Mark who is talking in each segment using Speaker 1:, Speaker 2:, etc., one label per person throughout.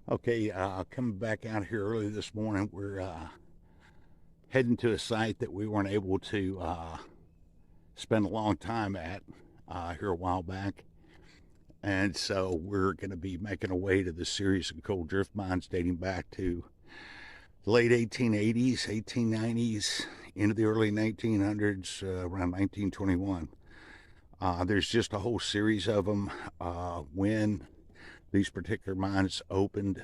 Speaker 1: Okay, coming back out here early this morning, we're heading to a site that we weren't able to spend a long time at here a while back. And so we're going to be making our way to this series of coal drift mines dating back to the late 1880s, 1890s, into the early 1900s, around 1921. There's just a whole series of them. When these particular mines opened,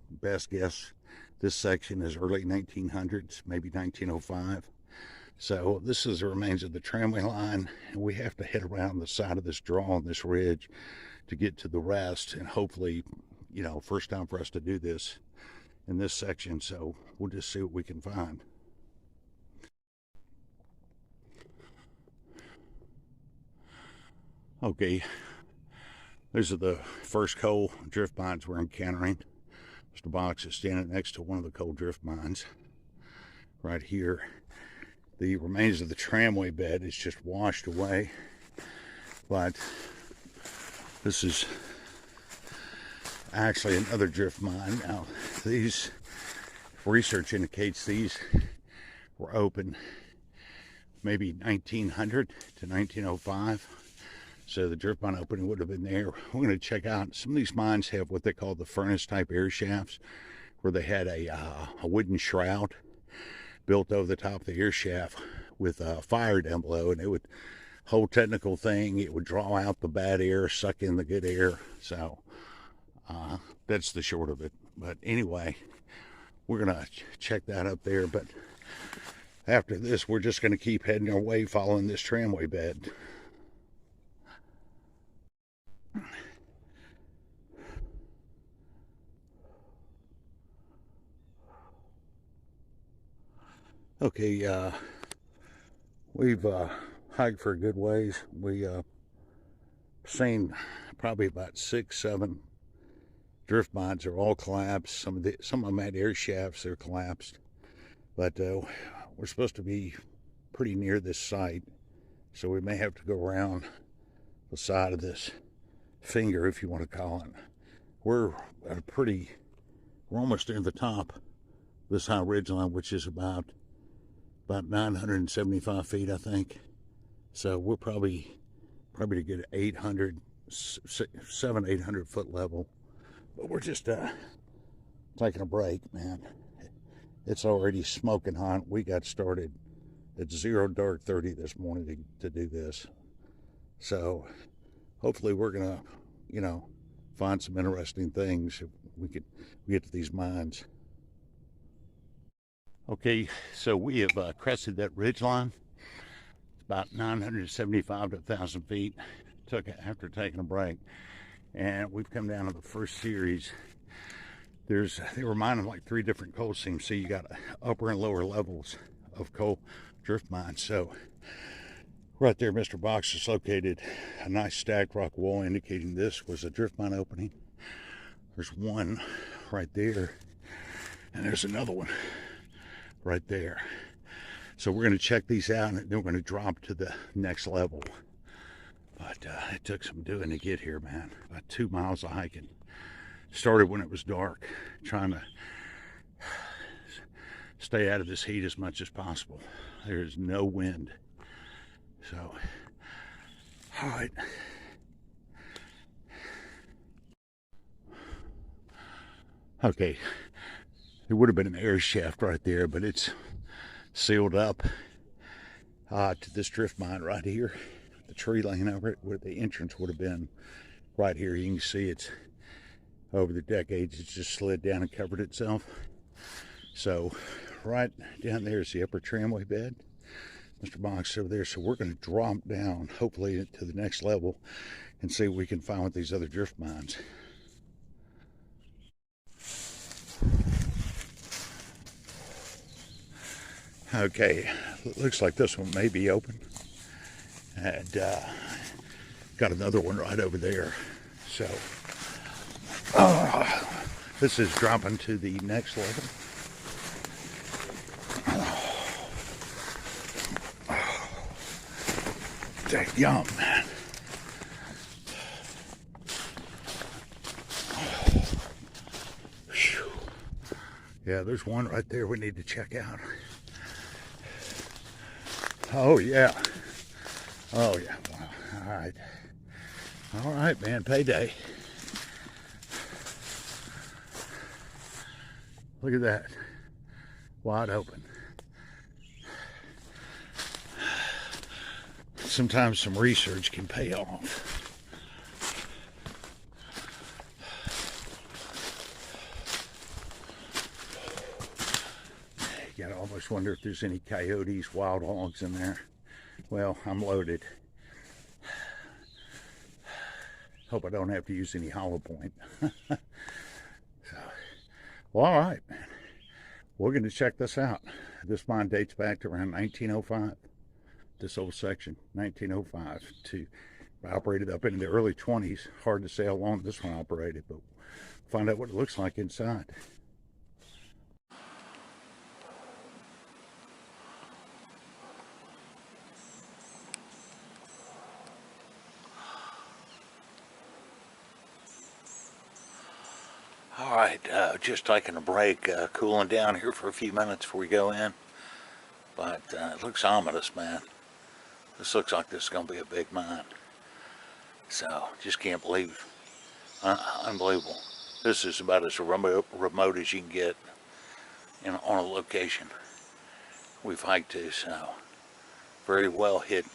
Speaker 1: best guess this section is early 1900s, maybe 1905. So this is the remains of the tramway line, and we have to head around the side of this draw on this ridge to get to the rest, and hopefully, first time for us to do this in this section, so we'll just see what we can find. Okay, these are the first coal drift mines we're encountering. Mr. Box is standing next to one of the coal drift mines right here. The remains of the tramway bed is just washed away, but this is actually another drift mine. Now, these research indicates these were open maybe 1900 to 1905. So the drift mine opening would have been there. We're going to check out some of these mines have what they call the furnace type air shafts, where they had a wooden shroud built over the top of the air shaft with fire down below, and it would, whole technical thing, it would draw out the bad air, suck in the good air. So that's the short of it. But anyway, we're going to check that up there. But after this, we're just going to keep heading our way following this tramway bed. Okay, we've hiked for a good ways. We seen probably about 6, 7 drift mines are all collapsed. Some of them had air shafts that are collapsed, but we're supposed to be pretty near this site, so we may have to go around the side of this finger, if you want to call it. We're at we're almost near the top of this high ridgeline, which is about 975 feet, I think. So we're probably to get 800 foot level. But we're just taking a break, man. It's already smoking hot. We got started at 0 dark 30 this morning to do this. So hopefully we're gonna, find some interesting things if we get to these mines. Okay, so we have crested that ridge line. It's about 975 to 1,000 feet. After taking a break, and we've come down to the first series. They were mining like 3 different coal seams, so you got upper and lower levels of coal drift mines. So right there, Mr. Box has located a nice stacked rock wall indicating this was a drift mine opening. There's one right there, and there's another one right there. So we're going to check these out, and then we're going to drop to the next level. But it took some doing to get here, man. About 2 miles of hiking. Started when it was dark, trying to stay out of this heat as much as possible. There's no wind. So, all right. Okay, there would have been an air shaft right there, but it's sealed up to this drift mine right here. The tree laying over it, where the entrance would have been right here. You can see it's over the decades, it's just slid down and covered itself. So right down there is the upper tramway bed. Mr. Box over there. So we're going to drop down, hopefully to the next level, and see what we can find with these other drift mines. Okay, looks like this one may be open, and got another one right over there. So this is dropping to the next level. Yum, man. Yeah, there's one right there we need to check out. Oh, yeah. Oh, yeah. Wow. All right. All right, man. Payday. Look at that. Wide open. Sometimes some research can pay off. You gotta almost wonder if there's any coyotes, wild hogs in there. Well, I'm loaded. Hope I don't have to use any hollow point. So, well, all right, man. We're going to check this out. This mine dates back to around 1905. This old section, 1905 to operated up into the early 20s. Hard to say how long this one operated, but find out what it looks like inside. All right, just taking a break, cooling down here for a few minutes before we go in. But it looks ominous, man. This looks like this is going to be a big mine. So, just can't believe. Unbelievable. This is about as remote as you can get on a location we've hiked to, so very well hidden.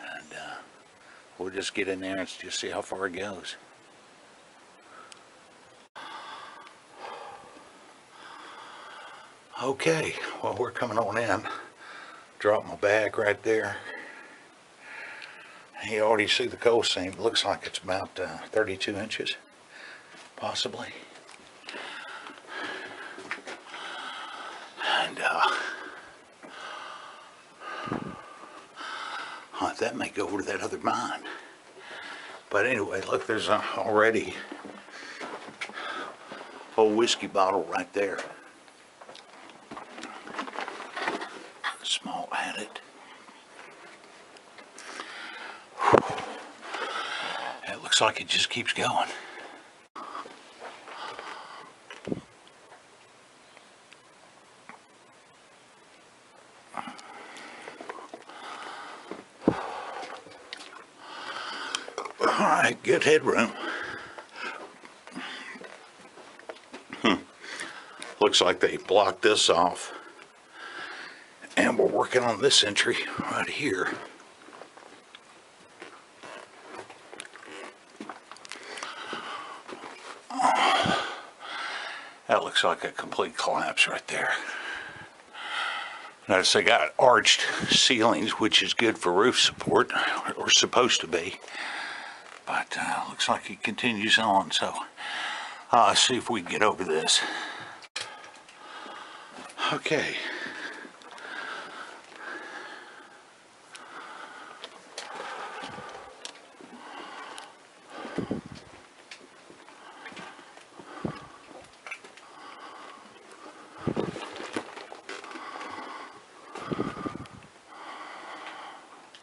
Speaker 1: And we'll just get in there and just see how far it goes. Okay, well, we're coming on in. Drop my bag right there. You already see the coal seam. It looks like it's about 32 inches, possibly. And that may go over to that other mine. But anyway, look, there's already a whole whiskey bottle right there. Small adit. It looks like it just keeps going. Alright, good headroom. Looks like they blocked this off. And we're working on this entry right here. That looks like a complete collapse right there. Notice they got arched ceilings, which is good for roof support, or supposed to be. But looks like it continues on, so let's see if we can get over this. Okay.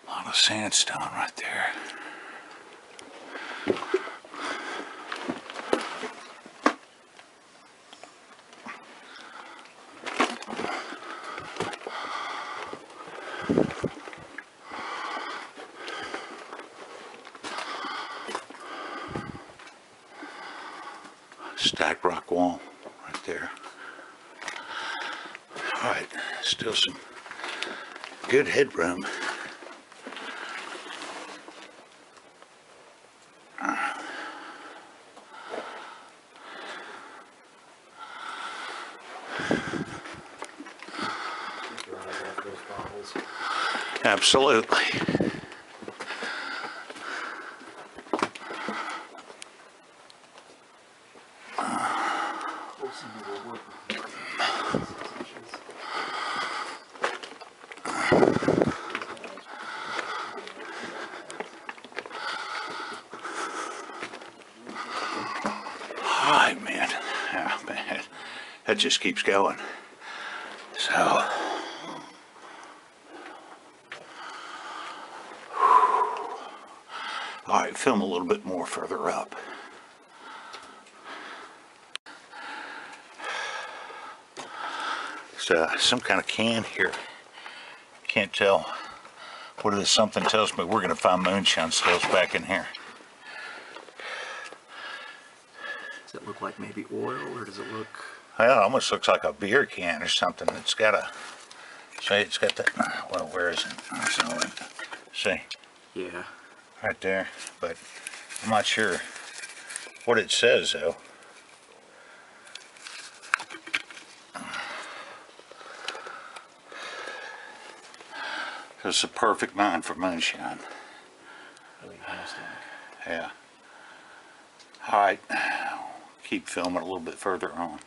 Speaker 1: A lot of sandstone right there. Stacked rock wall right there. All right, still some good headroom. Absolutely. Alright, man. Yeah, man. That just keeps going. So. Alright, film a little bit more further up. There's some kind of can here. Can't tell what it is. Something tells me we're going to find moonshine cells back in here.
Speaker 2: Does it look like maybe oil, or does it look...
Speaker 1: Well, it almost looks like a beer can or something. It's got a... See, it's got that... Well, where is it? So, see?
Speaker 2: Yeah.
Speaker 1: Right there. But I'm not sure what it says, though. It's a perfect mine for moonshine.
Speaker 2: Really interesting.
Speaker 1: Yeah. Alright. Keep filming a little bit further on.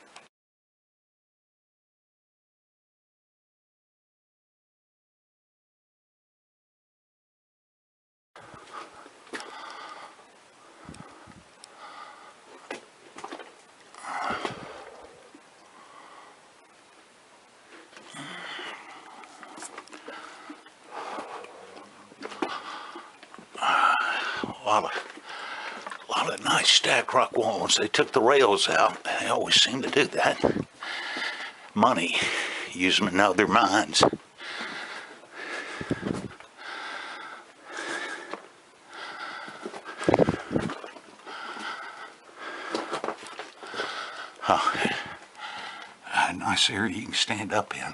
Speaker 1: A lot of nice stacked rock walls. They took the rails out. They always seem to do that. Money. Use them in other mines. Oh, a nice area you can stand up in.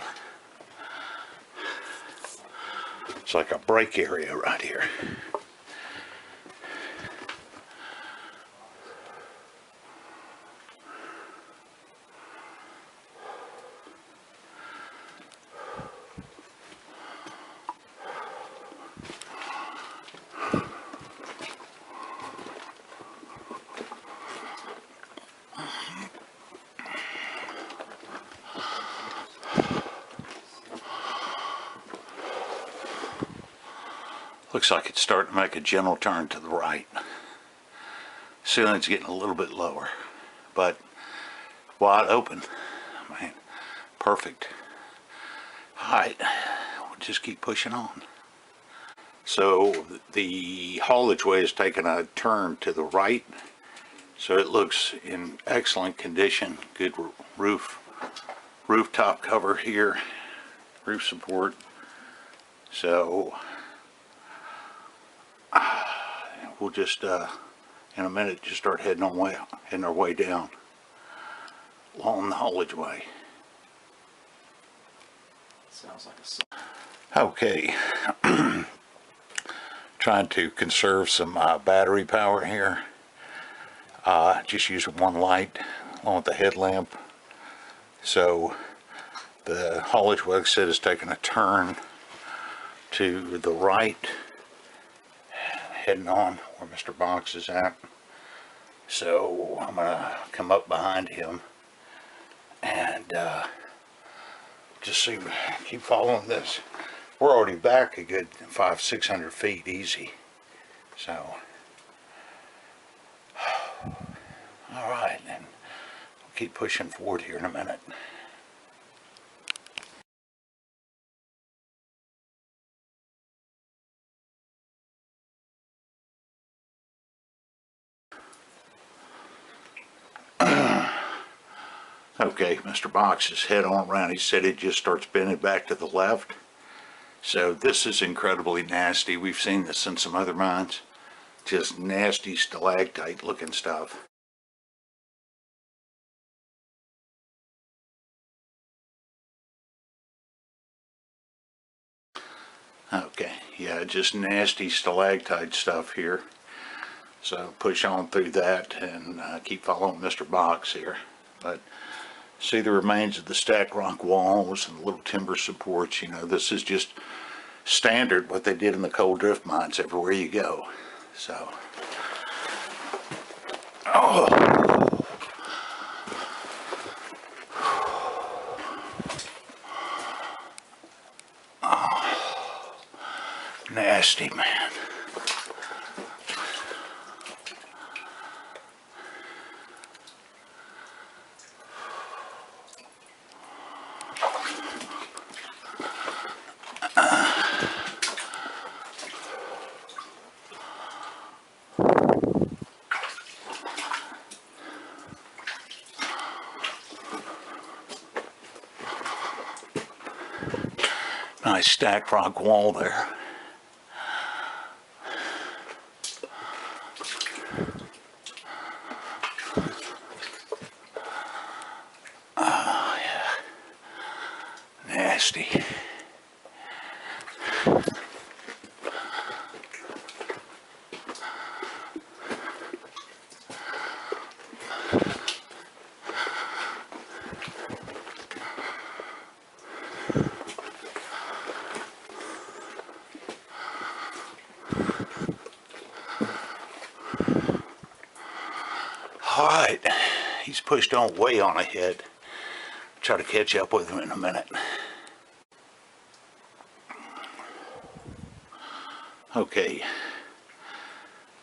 Speaker 1: It's like a break area right here. Looks like it's starting to make a gentle turn to the right. Ceiling's getting a little bit lower, but wide open. Man, perfect. Alright, we'll just keep pushing on. So the haulage way is taking a turn to the right, so it looks in excellent condition. Good rooftop cover here, roof support. So we'll just in a minute just start heading our way down along the haulage way.
Speaker 2: Sounds like a...
Speaker 1: Okay. Trying to conserve some battery power here. Just using one light along with the headlamp. So the haulage way, like I said, is taking a turn to the right, heading on where Mr. Box is at. So I'm gonna come up behind him and just see, keep following this. We're already back a good 500-600 feet easy. So all right, and we'll keep pushing forward here in a minute. Okay, Mr. Box is head on around. He said it just starts bending back to the left. So this is incredibly nasty. We've seen this in some other mines. Just nasty stalactite looking stuff. Okay, yeah, just nasty stalactite stuff here. So push on through that and keep following Mr. Box here. But see the remains of the stacked rock walls and the little timber supports. You know, this is just standard what they did in the coal drift mines everywhere you go. So, oh, nasty, man. Nice stacked rock wall there. Oh yeah, nasty. All right, he's pushed on way on ahead. Try to catch up with him in a minute. Okay,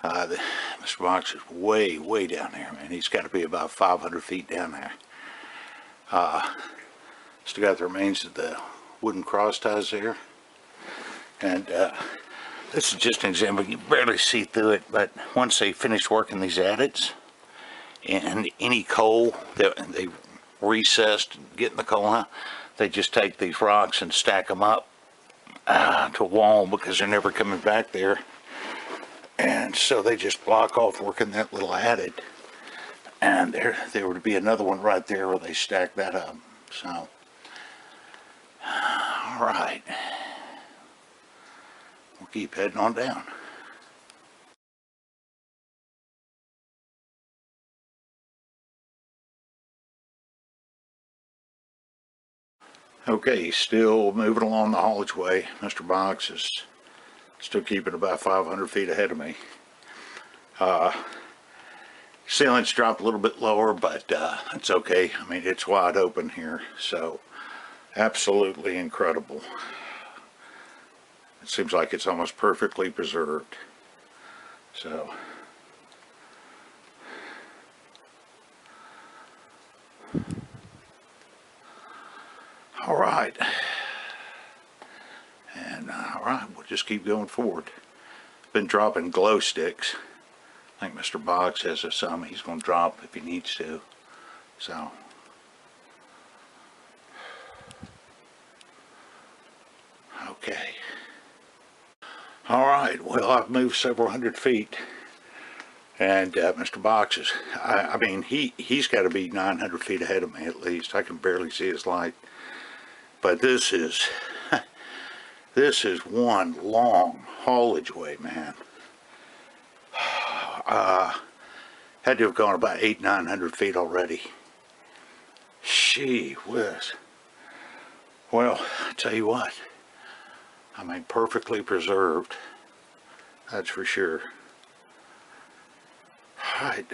Speaker 1: Mr. Box is way down there, man. He's got to be about 500 feet down there. Still got the remains of the wooden cross ties there. And this is just an example. You can barely see through it, but once they finish working these adits, and any coal that they recessed, getting the coal out, they just take these rocks and stack them up to a wall because they're never coming back there. And so they just block off working that little adit. And there would be another one right there where they stack that up. So, all right. We'll keep heading on down. Okay, still moving along the haulage way. Mr. Box is still keeping about 500 feet ahead of me. Ceiling's dropped a little bit lower, but it's okay. I mean, it's wide open here, so absolutely incredible. It seems like it's almost perfectly preserved. So, all right. And all right, we'll just keep going forward. Been dropping glow sticks. I think Mr. Boggs has some he's going to drop if he needs to. So, okay. All right, well, I've moved several hundred feet. And Mr. Boggs is, I mean, he's got to be 900 feet ahead of me at least. I can barely see his light. But this is one long haulage way, man. Had to have gone about 800-900 feet already. Gee whiz. Well, I tell you what, I mean, perfectly preserved. That's for sure. All right,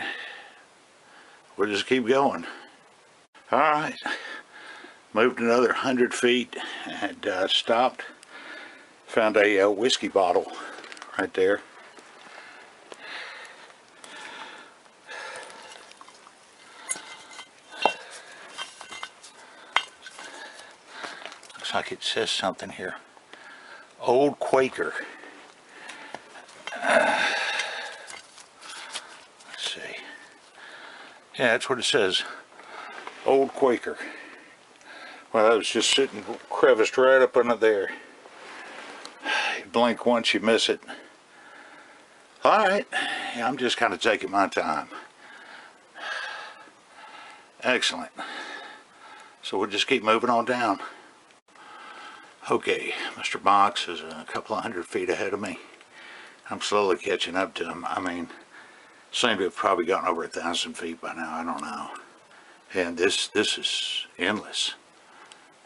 Speaker 1: we'll just keep going. All right, moved another 100 feet and stopped. Found a whiskey bottle right there. Looks like it says something here. Old Quaker. Let's see. Yeah, that's what it says. Old Quaker. Well, it was just sitting creviced right up under there. You blink once, you miss it. Alright, yeah, I'm just kind of taking my time. Excellent. So we'll just keep moving on down. Okay, Mr. Box is a couple of 100 feet ahead of me. I'm slowly catching up to him. I mean, seem to have probably gotten over 1,000 feet by now, I don't know. And this is endless.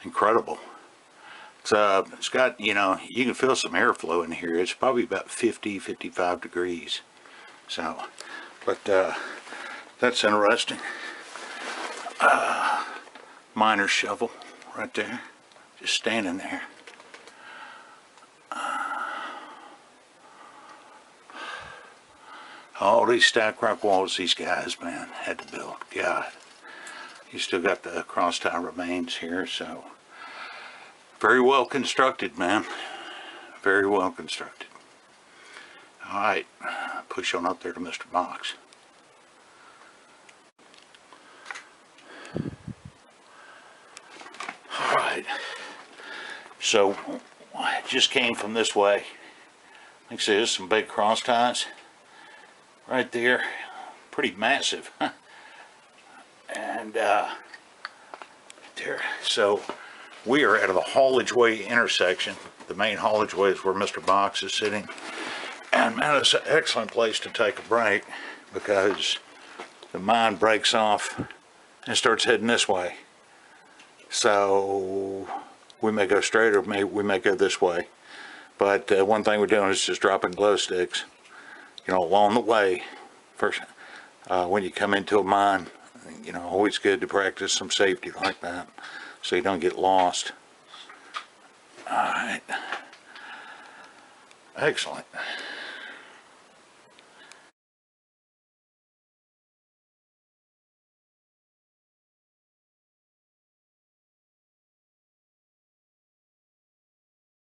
Speaker 1: Incredible. It's got, you know, you can feel some airflow in here. It's probably about 50-55 degrees. So, but that's interesting. Miner's shovel right there, just standing there. All these stacked rock walls these guys, man, had to build. God. You still got the cross tie remains here, so very well constructed, man. Very well constructed. Alright, push on up there to Mr. Box. Alright, so just came from this way. You can see there's some big cross ties right there, pretty massive. And there, so we are at the Haulage Way intersection. The main Haulage Way is where Mr. Box is sitting. And man, it's an excellent place to take a break because the mine breaks off and starts heading this way. So we may go straight or we may go this way. But one thing we're doing is just dropping glow sticks, you know, along the way. First, when you come into a mine, you know, always good to practice some safety like that so you don't get lost. All right. Excellent.